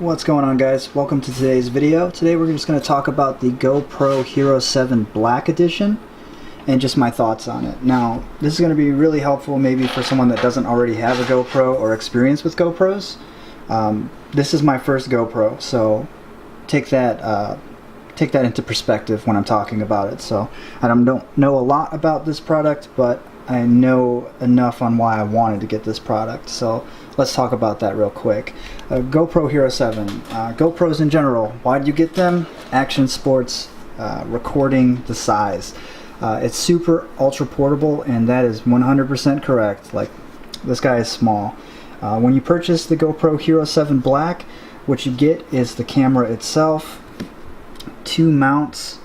What's going on, guys? Welcome to today's video. Today we're just going to talk about the GoPro Hero 7 Black Edition and just my thoughts on it. Now, this is going to be really helpful maybe for someone that doesn't already have a GoPro or experience with GoPros. This is my first GoPro, so take that into perspective when I'm talking about it. So I don't know a lot about this product, but I know enough on why I wanted to get this product. So let's talk about that real quick. GoPro Hero 7. GoPros in general, why did you get them? Action, sports, recording, the size. It's super ultra portable, and that is 100% correct. Like, this guy is small. When you purchase the GoPro Hero 7 Black, what you get is the camera itself, 2 mounts,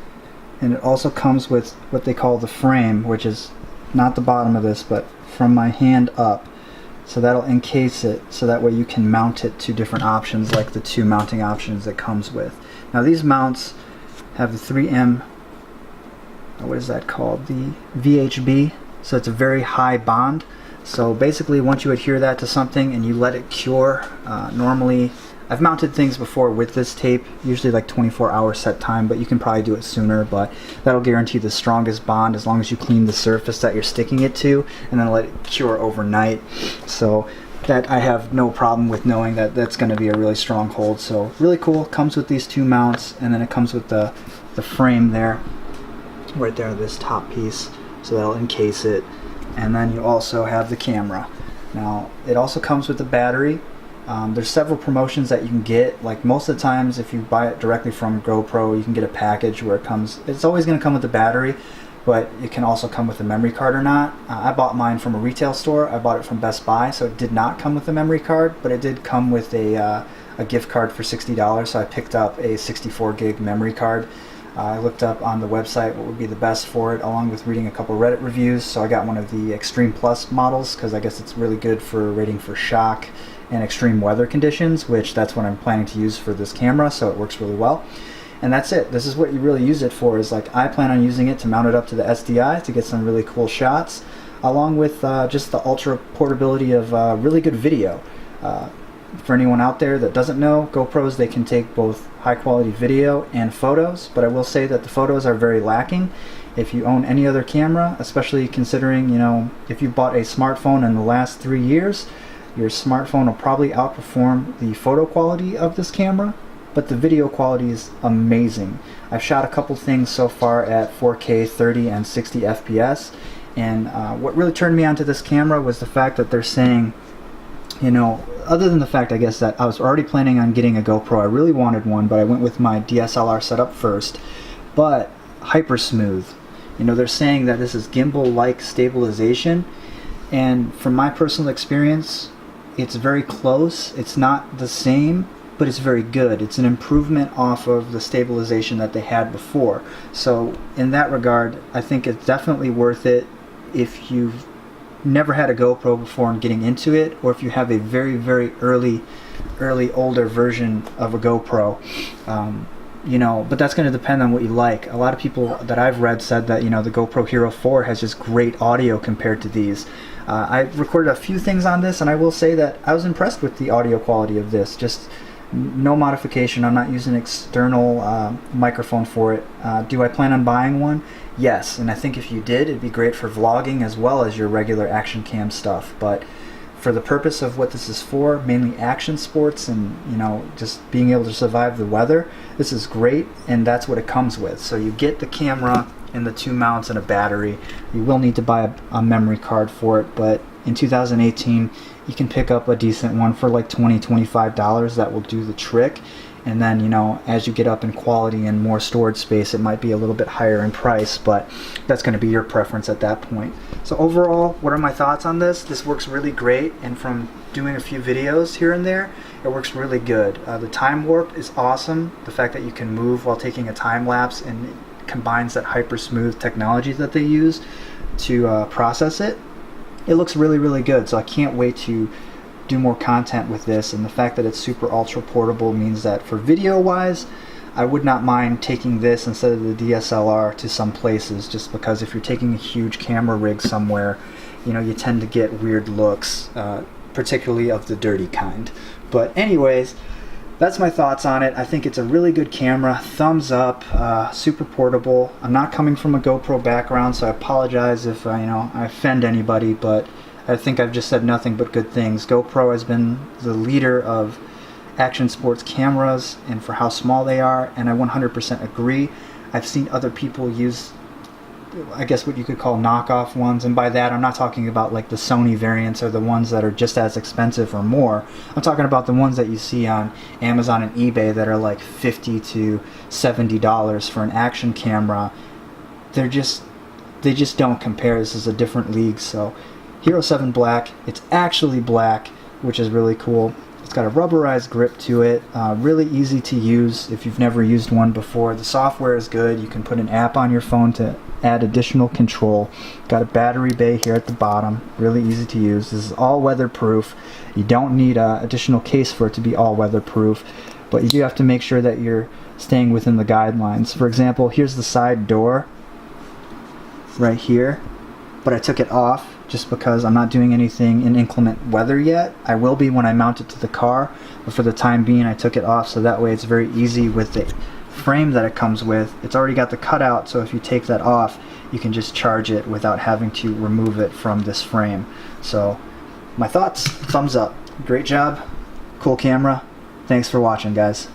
and it also comes with what they call the frame, which is not the bottom of this, but from my hand up. So that'll encase it, so that way you can mount it to different options, like the 2 mounting options it comes with. Now these mounts have the 3M, what is that called? The VHB, so it's a very high bond. So basically once you adhere that to something and you let it cure, normally, I've mounted things before with this tape, usually like 24-hour set time, but you can probably do it sooner, but that'll guarantee the strongest bond as long as you clean the surface that you're sticking it to and then let it cure overnight. So that I have no problem with knowing that that's going to be a really strong hold. So really cool. Comes with these 2 mounts, and then it comes with the frame there, right there, this top piece, so that'll encase it. And then you also have the camera. Now it also comes with the battery. There's several promotions that you can get. Like, most of the times if you buy it directly from GoPro, you can get a package where it's always going to come with the battery, but it can also come with a memory card or not. I bought mine from a retail store. I bought it from Best Buy, so it did not come with a memory card, but it did come with a gift card for $60, so I picked up a 64 gig memory card. I looked up on the website what would be the best for it, along with reading a couple Reddit reviews, so I got one of the Extreme Plus models because I guess it's really good for rating for shock and extreme weather conditions, which that's what I'm planning to use for this camera, so it works really well. And that's it. This is what you really use it for. Is like, I plan on using it to mount it up to the SDI to get some really cool shots, along with just the ultra portability of really good video. For anyone out there that doesn't know, GoPros, they can take both high quality video and photos, but I will say that the photos are very lacking. If you own any other camera, especially considering, you know, if you bought a smartphone in the last 3 years, your smartphone will probably outperform the photo quality of this camera, but the video quality is amazing. I've shot a couple things so far at 4K, 30 and 60 FPS, and what really turned me onto this camera was the fact that they're saying, you know, other than the fact, I guess, that I was already planning on getting a GoPro. I really wanted one, but I went with my DSLR setup first. But hyper smooth. You know, they're saying that this is gimbal-like stabilization, and from my personal experience, it's very close. It's not the same, but it's very good. It's an improvement off of the stabilization that they had before. So in that regard, I think it's definitely worth it if you've never had a GoPro before and getting into it, or if you have a very early older version of a GoPro. You know, but that's going to depend on what you like. A lot of people that I've read said that, you know, the GoPro Hero 4 has just great audio compared to these. I recorded a few things on this, and I will say that I was impressed with the audio quality of this. Just no modification. I'm not using an external microphone for it. Do I plan on buying one? Yes, and I think if you did, it'd be great for vlogging as well as your regular action cam stuff. But for the purpose of what this is for, mainly action sports and, you know, just being able to survive the weather, this is great, and that's what it comes with. So you get the camera and the 2 mounts and a battery. You will need to buy a memory card for it, but in 2018 you can pick up a decent one for like $20-25 that will do the trick. And then, you know, as you get up in quality and more storage space, it might be a little bit higher in price, but that's going to be your preference at that point. So overall, what are my thoughts on this? This works really great, and from doing a few videos here and there, it works really good. The time warp is awesome. The fact that you can move while taking a time lapse, and it combines that hyper smooth technology that they use to process it. It looks really good, so I can't wait to do more content with this. And the fact that it's super ultra portable means that for video wise, I would not mind taking this instead of the DSLR to some places, just because if you're taking a huge camera rig somewhere, you know, you tend to get weird looks, particularly of the dirty kind. But anyways, that's my thoughts on it. I think it's a really good camera. Thumbs up. Super portable. I'm not coming from a GoPro background, so I apologize if I offend anybody, but I think I've just said nothing but good things. GoPro has been the leader of action sports cameras and for how small they are, and I 100% agree. I've seen other people use, I guess what you could call knockoff ones, and by that I'm not talking about like the Sony variants or the ones that are just as expensive or more. I'm talking about the ones that you see on Amazon and eBay that are like $50 to $70 for an action camera. They just don't compare. This is a different league. So Hero 7 Black, it's actually black, which is really cool. It's got a rubberized grip to it, really easy to use if you've never used one before. The software is good. You can put an app on your phone to add additional control. Got a battery bay here at the bottom, really easy to use. This is all weatherproof. You don't need an additional case for it to be all weatherproof, but you do have to make sure that you're staying within the guidelines. For example, here's the side door right here, but I took it off just because I'm not doing anything in inclement weather yet. I will be when I mount it to the car, but for the time being I took it off so that way it's very easy with the frame that it comes with. It's already got the cutout, so if you take that off you can just charge it without having to remove it from this frame. So my thoughts, thumbs up. Great job, cool camera. Thanks for watching, guys.